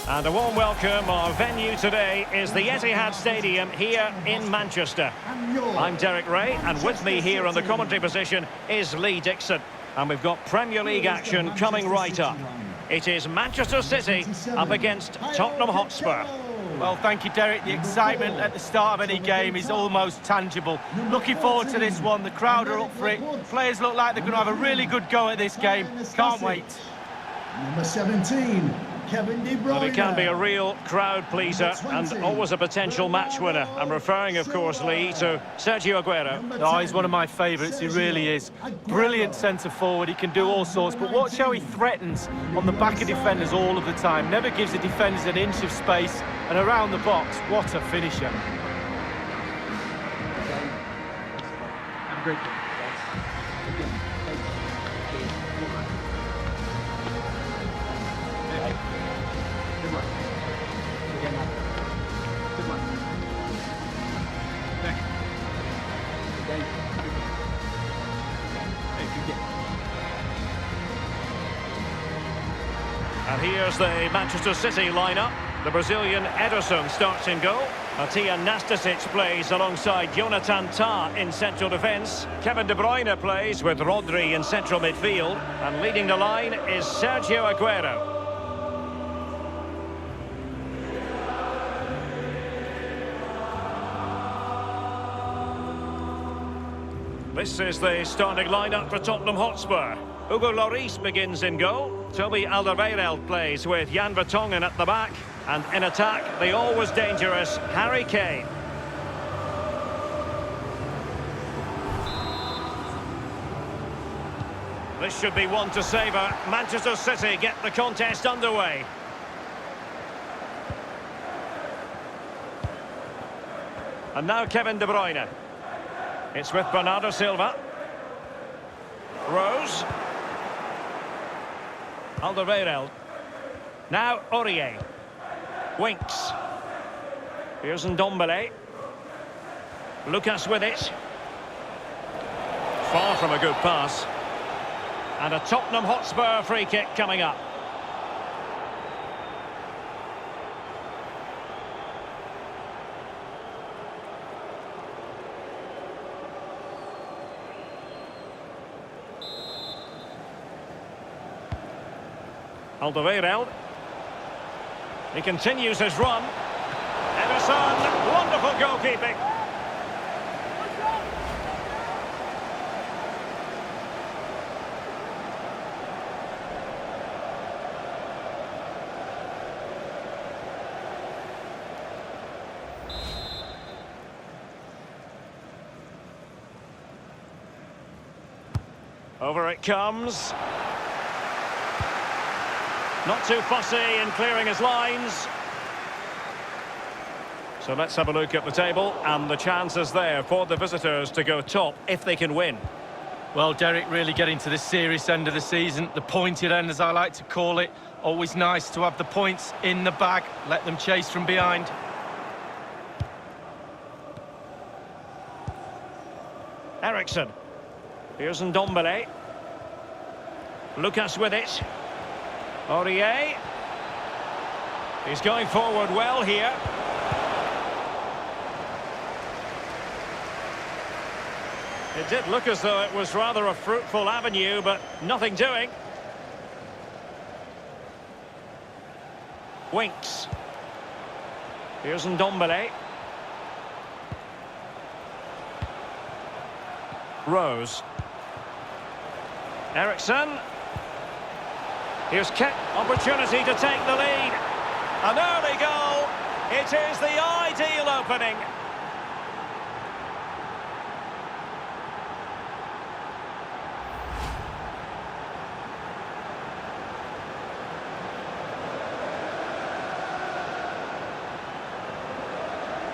And a warm welcome. Our venue today is the Etihad Stadium here in Manchester. I'm Derek Ray, and with me here on the commentary position is Lee Dixon. And we've got Premier League action coming right up. It is Manchester City up against Tottenham Hotspur. Well, thank you, Derek. The excitement at the start of any game is almost tangible. Looking forward to this one. The crowd are up for it. Players look like they're going to have a really good go at this game. Can't wait. Number 17, Kevin De Bruyne. Well, he can be a real crowd pleaser and always a potential match winner. I'm referring, of course, Lee, to Sergio Aguero. Oh, he's one of my favourites, he really is. Brilliant centre-forward, he can do all sorts, but watch how he threatens on the back of defenders all of the time. Never gives the defenders an inch of space, and around the box, what a finisher. Have a great day. Good luck. Good luck. Thank you. Thank you. Hey, good game. And here's the Manchester City lineup. The Brazilian Ederson starts in goal. Matija Nastasic plays alongside Jonathan Tah in central defence. Kevin De Bruyne plays with Rodri in central midfield. And leading the line is Sergio Aguero. This is the starting lineup for Tottenham Hotspur. Hugo Lloris begins in goal. Toby Alderweireld plays with Jan Vertonghen at the back. And in attack, the always dangerous Harry Kane. This should be one to savour. Manchester City get the contest underway. And now Kevin De Bruyne. It's with Bernardo Silva. Rose. Alderweireld. Now Aurier. Winks. Here's Ndombele. Lucas with it. Far from a good pass. And a Tottenham Hotspur free kick coming up. Alderweireld. He continues his run. Ederson, wonderful goalkeeping. Over it comes. Not too fussy in clearing his lines. So let's have a look at the table, and the chances there for the visitors to go top if they can win. Well, Derek, really getting to the serious end of the season, the pointed end, as I like to call it. Always nice to have the points in the bag, let them chase from behind. Eriksen. Here's Ndombele. Lucas with it. Aurier. He's going forward well here. It did look as though it was rather a fruitful avenue, but nothing doing. Winks. Here's Ndombele. Rose. Eriksen. Here's Kent. Opportunity to take the lead. An early goal. It is the ideal opening.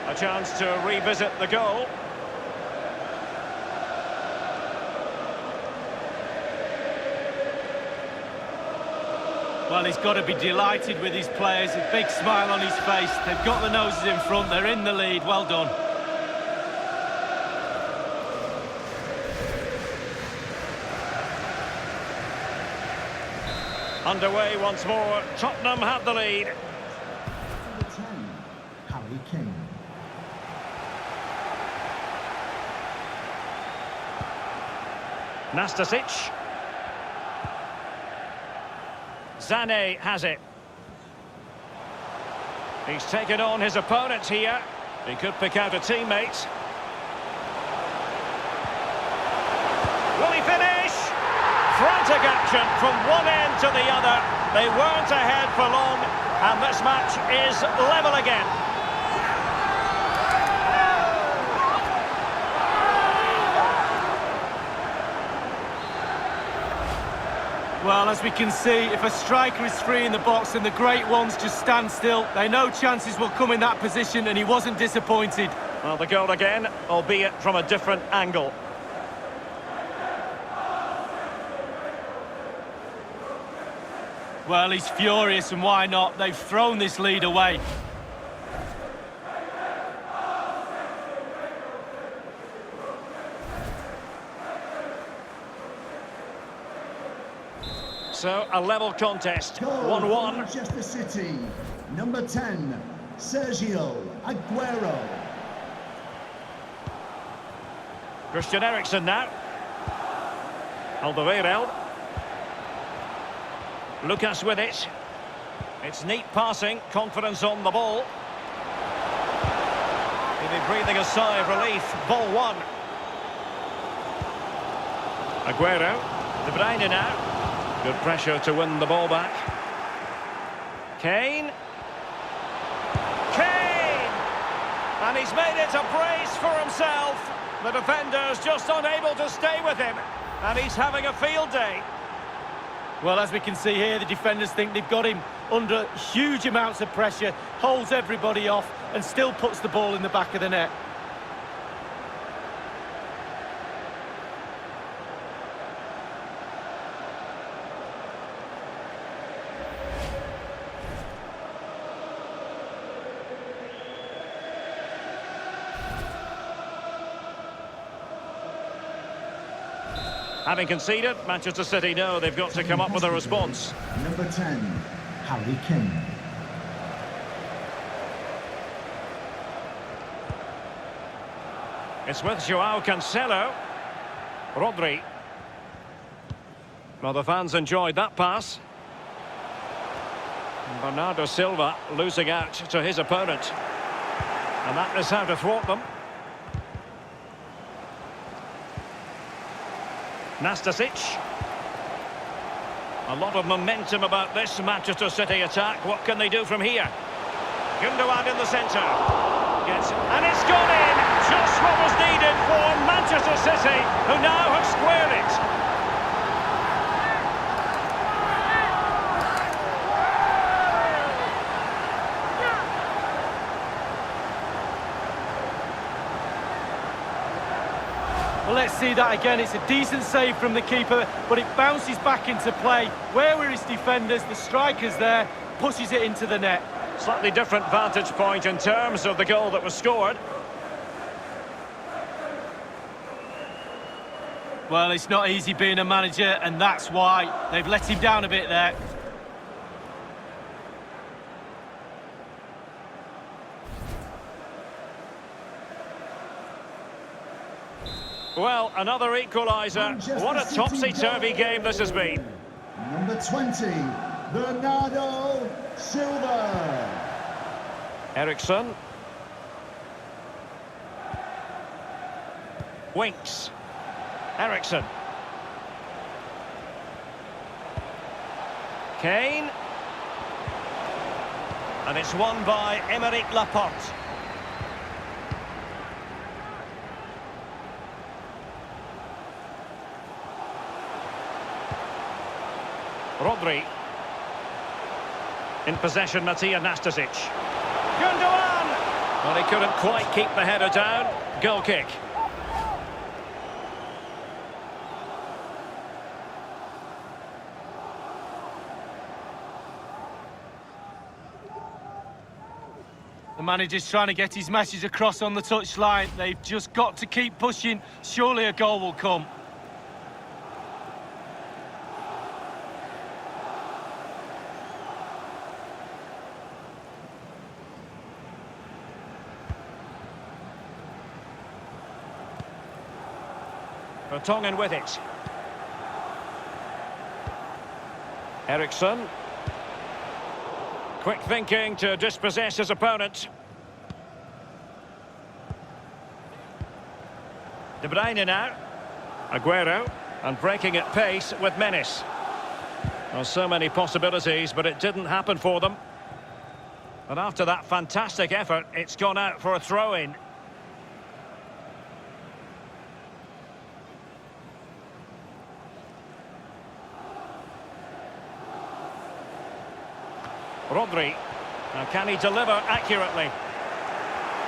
A chance to revisit the goal. Well, he's got to be delighted with his players. A big smile on his face. They've got the noses in front. They're in the lead. Well done. Underway once more. Tottenham have the lead. Nastasic. Zane has it. He's taken on his opponent here. He could pick out a teammate. Will he finish? Frantic action from one end to the other. They weren't ahead for long, and this match is level again. Well, as we can see, if a striker is free in the box and the great ones just stand still, they know chances will come in that position, and he wasn't disappointed. Well, the goal again, albeit from a different angle. Well, he's furious, and why not? They've thrown this lead away. So, a level contest, Goal 1-1. Manchester City, number 10, Sergio Aguero. Christian Eriksen now. Alderweireld. Lucas with it. It's neat passing, confidence on the ball. He'll be breathing a sigh of relief. Ball one. Aguero. De Bruyne now. Good pressure to win the ball back. Kane. Kane! And he's made it a brace for himself. The defender's just unable to stay with him. And he's having a field day. Well, as we can see here, the defenders think they've got him under huge amounts of pressure, holds everybody off, and still puts the ball in the back of the net. Having conceded, Manchester City know they've got to come up with a response. Number 10, Harry Kane. It's with Joao Cancelo. Rodri. Well, the fans enjoyed that pass. Bernardo Silva losing out to his opponent. And that is how to thwart them. Nastasic. A lot of momentum about this Manchester City attack. What can they do from here? Gundogan in the centre. And it's gone in! Just what was needed for Manchester City, who now have squared it. Well, let's see that again. It's a decent save from the keeper, but it bounces back into play. Where were his defenders? The striker's there, pushes it into the net. Slightly different vantage point in terms of the goal that was scored. Well, it's not easy being a manager, and that's why they've let him down a bit there. Well, another equaliser. What a topsy-turvy game this has been. Number 20, Bernardo Silva. Eriksen. Winks. Eriksen. Kane. And it's won by Aymeric Laporte. Rodri. In possession, Matija Nastasic. Gundogan! Well, he couldn't quite keep the header down. Goal kick. The manager's trying to get his message across on the touchline. They've just got to keep pushing. Surely a goal will come. Vertonghen with it. Ericsson. Quick thinking to dispossess his opponent. De Bruyne now. Aguero. And breaking at pace with menace. Well, so many possibilities, but it didn't happen for them. And after that fantastic effort, it's gone out for a throw-in. Rodri. Now, can he deliver accurately?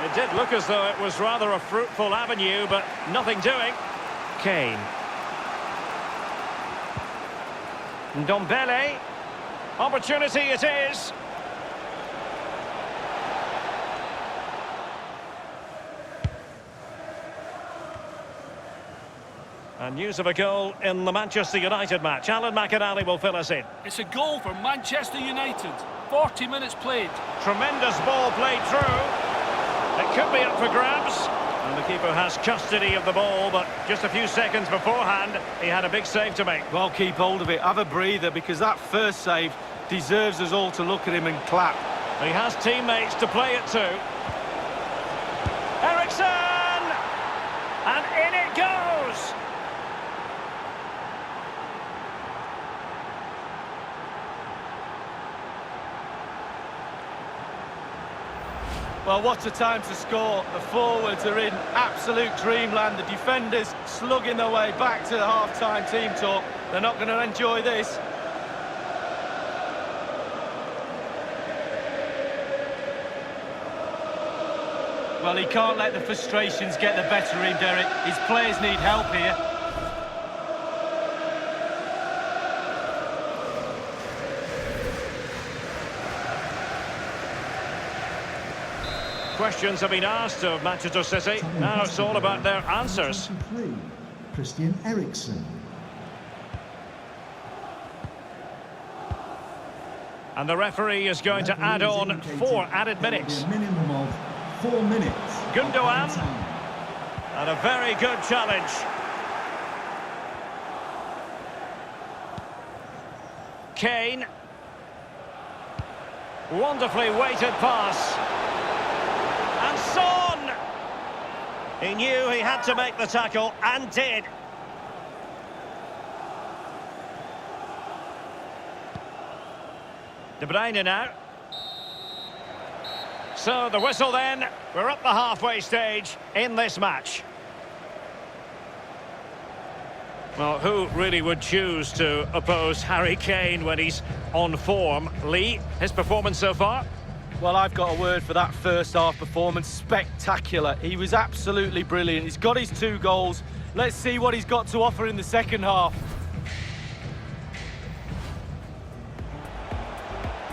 It did look as though it was rather a fruitful avenue, but nothing doing. Kane. Ndombele. Opportunity it is. And news of a goal in the Manchester United match. Alan McInally will fill us in. It's a goal for Manchester United. 40 minutes played. Tremendous ball played through. It could be up for grabs. And the keeper has custody of the ball, but just a few seconds beforehand, he had a big save to make. Well, keep hold of it. Have a breather, because that first save deserves us all to look at him and clap. He has teammates to play it to. Ericsson! And in it goes! Well, what a time to score. The forwards are in absolute dreamland. The defenders slugging their way back to the half-time team talk. They're not going to enjoy this. Well, he can't let the frustrations get the better of him, Derek. His players need help here. Questions have been asked of Manchester City. Now it's all about their answers. Christian Eriksen. And the referee is going to add on 4 added minutes. A minimum of 4 minutes. Gundogan. And a very good challenge. Kane. Wonderfully weighted pass. And Son! He knew he had to make the tackle, and did. De Bruyne now. So the whistle then. We're up the halfway stage in this match. Well, who really would choose to oppose Harry Kane when he's on form? Lee, his performance so far? Well, I've got a word for that first half performance. Spectacular. He was absolutely brilliant. He's got his 2 goals. Let's see what he's got to offer in the second half.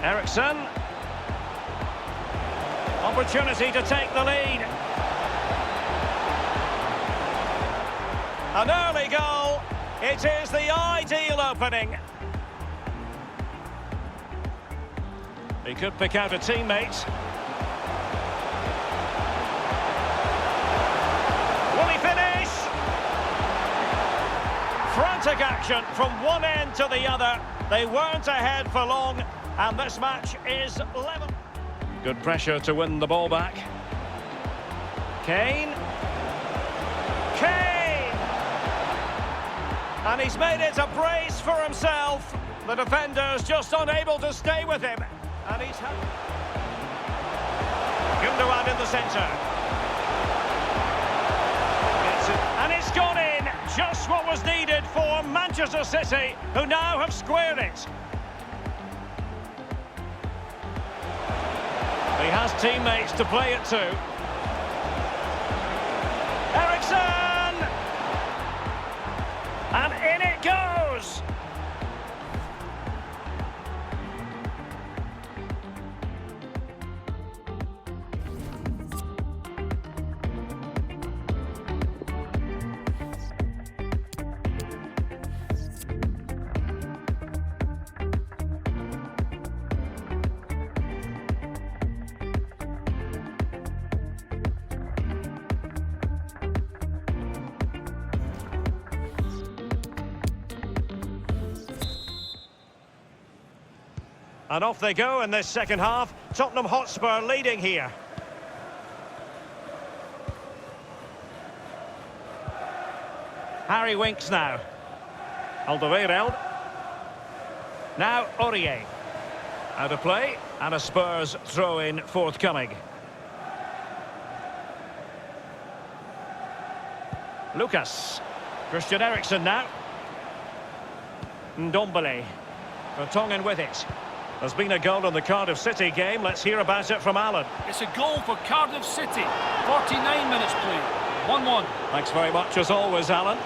Ericsson. Opportunity to take the lead. An early goal. It is the ideal opening. He could pick out a teammate. Will he finish? Frantic action from one end to the other. They weren't ahead for long, and this match is level. Good pressure to win the ball back. Kane. Kane! And he's made it a brace for himself. The defender's just unable to stay with him. And he's had Gundogan in the centre. And it's gone in. Just what was needed for Manchester City, who now have squared it. He has teammates to play it to. Ericsson! And in it goes! And off they go in this second half. Tottenham Hotspur leading here. Harry Winks now. Alderweireld. Now Aurier. Out of play, and a Spurs throw-in forthcoming. Lucas. Christian Eriksen now. Ndombele. Vertonghen with it. There's been a goal in the Cardiff City game. Let's hear about it from Alan. It's a goal for Cardiff City. 49 minutes played. 1-1. Thanks very much as always, Alan.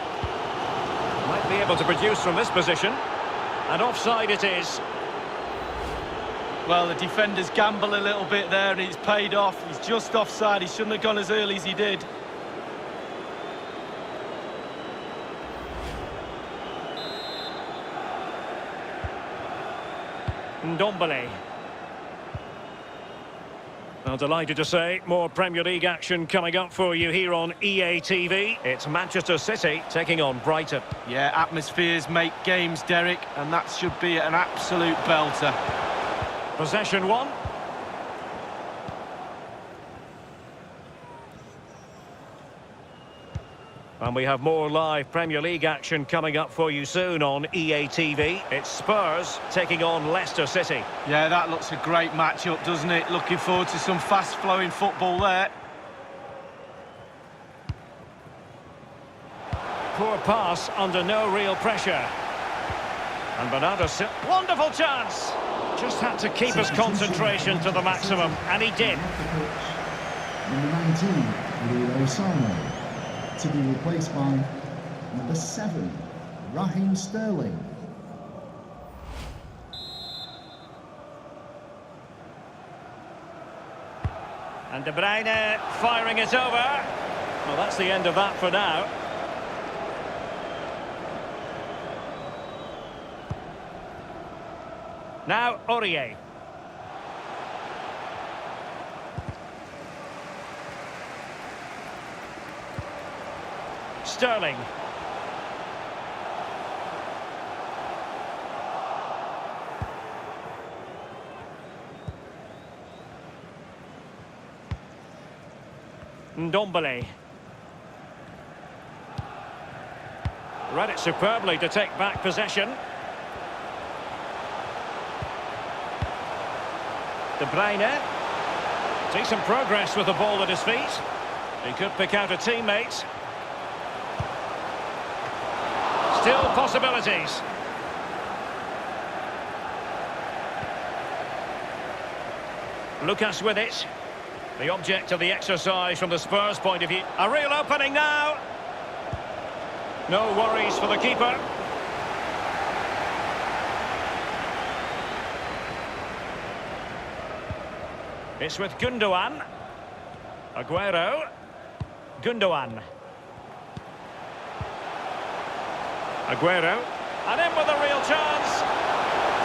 Might be able to produce from this position. And offside it is. Well, the defenders gamble a little bit there and it's paid off. He's just offside. He shouldn't have gone as early as he did. Ndombele. Well, delighted to say, more Premier League action coming up for you here on EA TV. It's Manchester City taking on Brighton. Yeah, atmospheres make games, Derek, and that should be an absolute belter. Possession one. And we have more live Premier League action coming up for you soon on EA TV. It's Spurs taking on Leicester City. Yeah, that looks a great matchup, doesn't it? Looking forward to some fast-flowing football there. Poor pass under no real pressure. And Bernardo Silva, wonderful chance! Just had to keep his concentration to the maximum, and he did. Number 19, Leroy Sané. To be replaced by number 7, Raheem Sterling. And De Bruyne firing it over. Well, that's the end of that for now. Now Aurier. Sterling. Ndombele. Read it superbly to take back possession. De Bruyne. Decent progress with the ball at his feet. He could pick out a teammate. Still possibilities. Lucas with it. The object of the exercise from the Spurs point of view. A real opening now. No worries for the keeper. It's with Gundogan. Aguero. Gundogan. Aguero, and in with a real chance.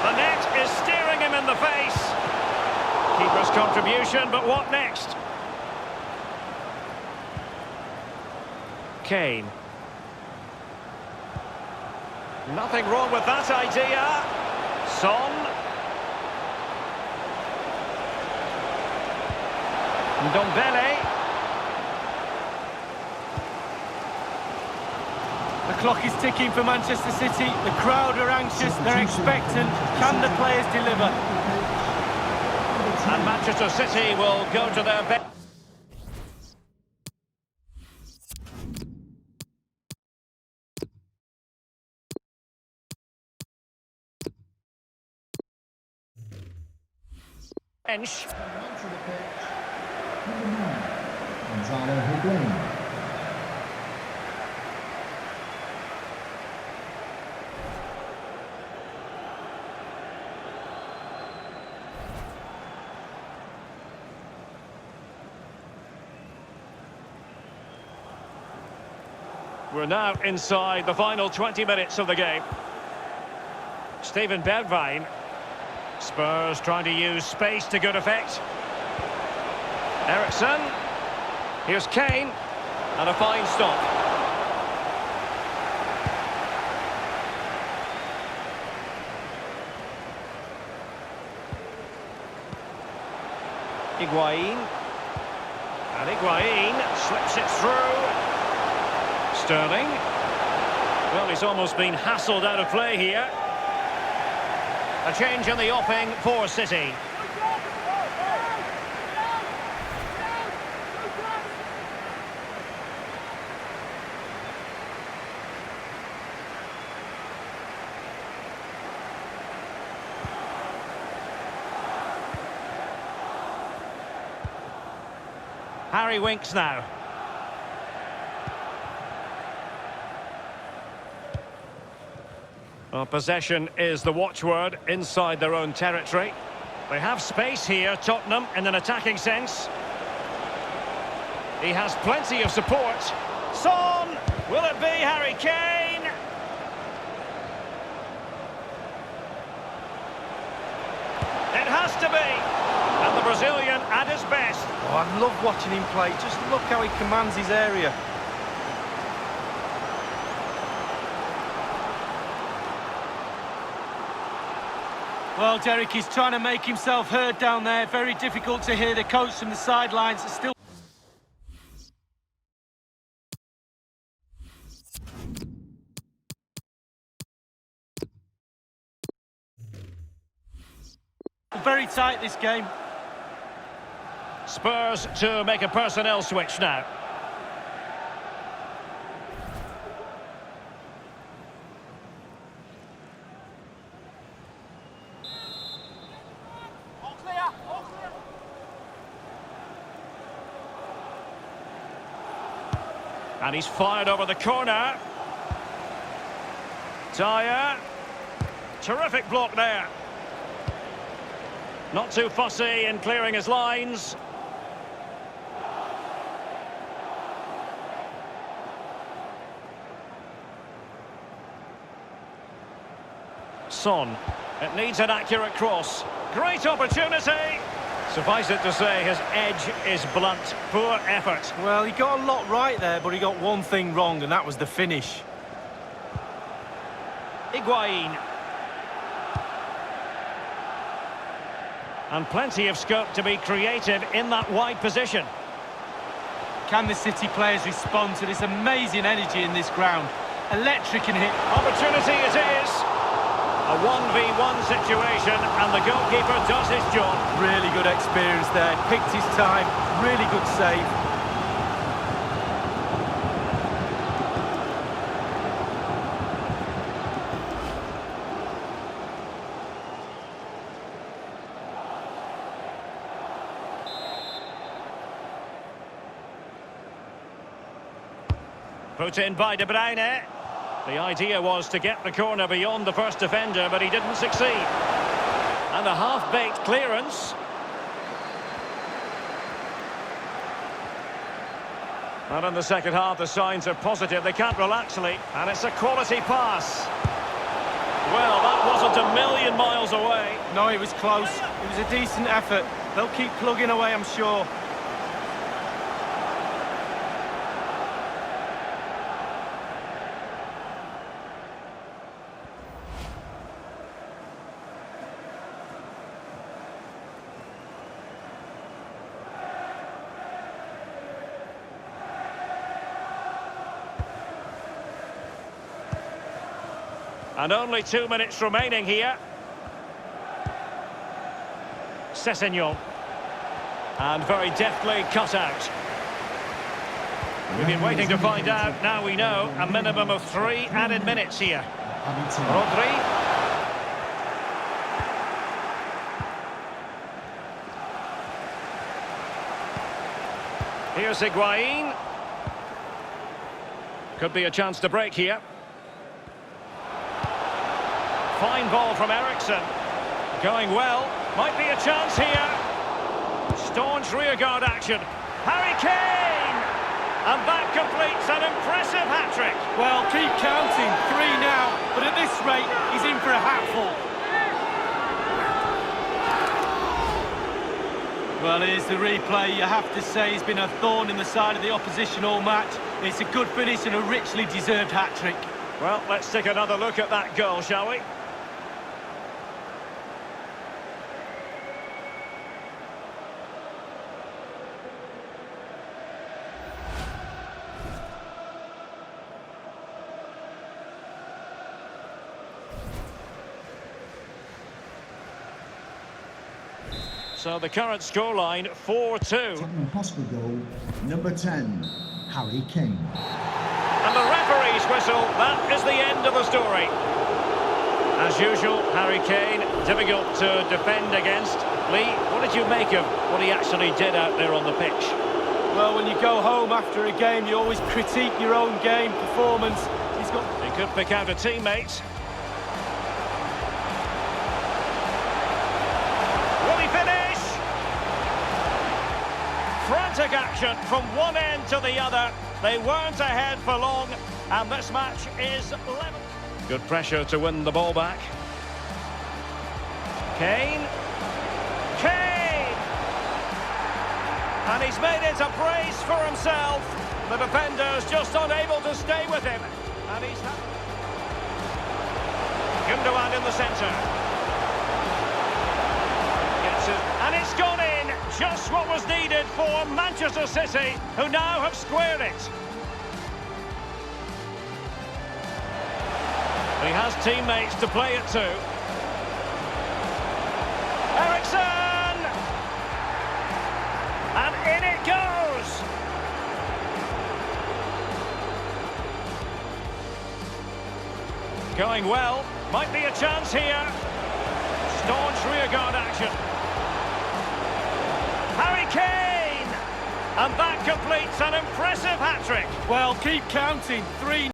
The net is staring him in the face. Keeper's contribution, but what next? Kane. Nothing wrong with that idea. Son. Ndombele. The clock is ticking for Manchester City. The crowd are anxious, they're expectant. Can the players deliver? And Manchester City will go to their bench. Onto the pitch, number 9, Gonzalo Higuain. We're now inside the final 20 minutes of the game. Steven Bergwijn. Spurs trying to use space to good effect. Eriksen. Here's Kane. And a fine stop. Higuain. And Higuain slips it through. Sterling. Well, he's almost been hassled out of play here. A change in the offing for City. Harry Winks now. Well, possession is the watchword inside their own territory. They have space here, Tottenham, in an attacking sense. He has plenty of support. Son! Will it be Harry Kane? It has to be. And the Brazilian at his best. Oh, I love watching him play. Just look how he commands his area. Well, Derek, he's trying to make himself heard down there. Very difficult to hear the coach from the sidelines. It's still... very tight, this game. Spurs to make a personnel switch now. And he's fired over the corner. Dyer. Terrific block there. Not too fussy in clearing his lines. Son. It needs an accurate cross. Great opportunity. Suffice it to say, his edge is blunt. Poor effort. Well, he got a lot right there, but he got one thing wrong, and that was the finish. Higuain. And plenty of scope to be creative in that wide position. Can the City players respond to this amazing energy in this ground? Electric in here. Opportunity it is. A 1v1 situation, and the goalkeeper does his job. Really good experience there. Picked his time. Really good save. Put in by De Bruyne. The idea was to get the corner beyond the first defender, but he didn't succeed. And a half-baked clearance. And in the second half, the signs are positive. They can't relax, Lee. And it's a quality pass. Well, that wasn't a million miles away. No, it was close. It was a decent effort. They'll keep plugging away, I'm sure. And only 2 minutes remaining here. Sessegnon. And very deftly cut out. We've been waiting to find out. Now we know. A minimum of 3 added minutes here. Rodri. Here's Higuain. Could be a chance to break here. Fine ball from Ericsson. Going well. Might be a chance here. Staunch rearguard action. Harry Kane! And that completes an impressive hat-trick. Well, keep counting. 3 now. But at this rate, he's in for a hatful. Well, here's the replay. You have to say he's been a thorn in the side of the opposition all match. It's a good finish and a richly deserved hat-trick. Well, let's take another look at that goal, shall we? So the current scoreline, 4-2. Tottenham Hotspur goal, number 10, Harry Kane. And the referee's whistle, that is the end of the story. As usual, Harry Kane, difficult to defend against. Lee, what did you make of what he actually did out there on the pitch? Well, when you go home after a game, you always critique your own game performance. He could pick out a teammate. Will he finish? Frantic action from one end to the other. They weren't ahead for long, and this match is level. Good pressure to win the ball back. Kane. And he's made it a brace for himself. The defender's just unable to stay with him. And he's... Gundogan in the centre. Gets it. And it's gone in. Just what was needed for Manchester City, who now have squared it. He has teammates to play it to. Eriksen! And in it goes! Going well. Might be a chance here. Staunch rearguard action. Harry Kane! And that completes an impressive hat-trick. Well, keep counting. 3